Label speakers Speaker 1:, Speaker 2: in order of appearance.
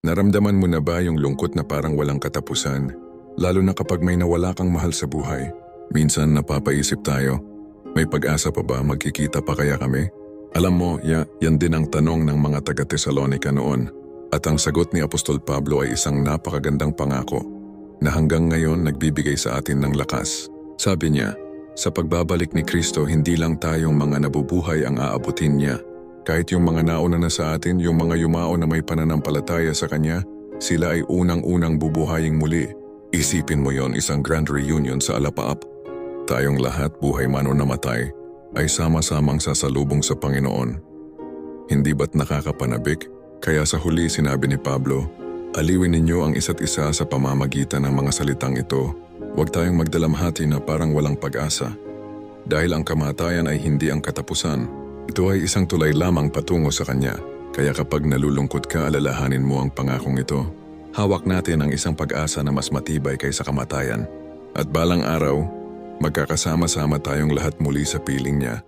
Speaker 1: Naramdaman mo na ba yung lungkot na parang walang katapusan? Lalo na kapag may nawala kang mahal sa buhay. Minsan napapaisip tayo, may pag-asa pa ba, magkikita pa kaya kami? Alam mo, yan din ang tanong ng mga taga-Tesalonica noon. At ang sagot ni Apostol Pablo ay isang napakagandang pangako na hanggang ngayon nagbibigay sa atin ng lakas. Sabi niya, sa pagbabalik ni Kristo, hindi lang tayong mga nabubuhay ang aabutin niya. Kahit yung mga nauna na sa atin, yung mga yumao na may pananampalataya sa Kanya, sila ay unang-unang bubuhaying muli. Isipin mo yon, isang grand reunion sa alapaap. Tayong lahat, buhay man o namatay, ay sama-samang sasalubong sa Panginoon. Hindi ba't nakakapanabik? Kaya sa huli sinabi ni Pablo, aliwin ninyo ang isa't isa sa pamamagitan ng mga salitang ito. Huwag tayong magdalamhati na parang walang pag-asa. Dahil ang kamatayan ay hindi ang katapusan. Ito ay isang tulay lamang patungo sa Kanya. Kaya kapag nalulungkot ka, alalahanin mo ang pangakong ito. Hawak natin ang isang pag-asa na mas matibay kaysa kamatayan. At balang araw, magkakasama-sama tayong lahat muli sa piling niya.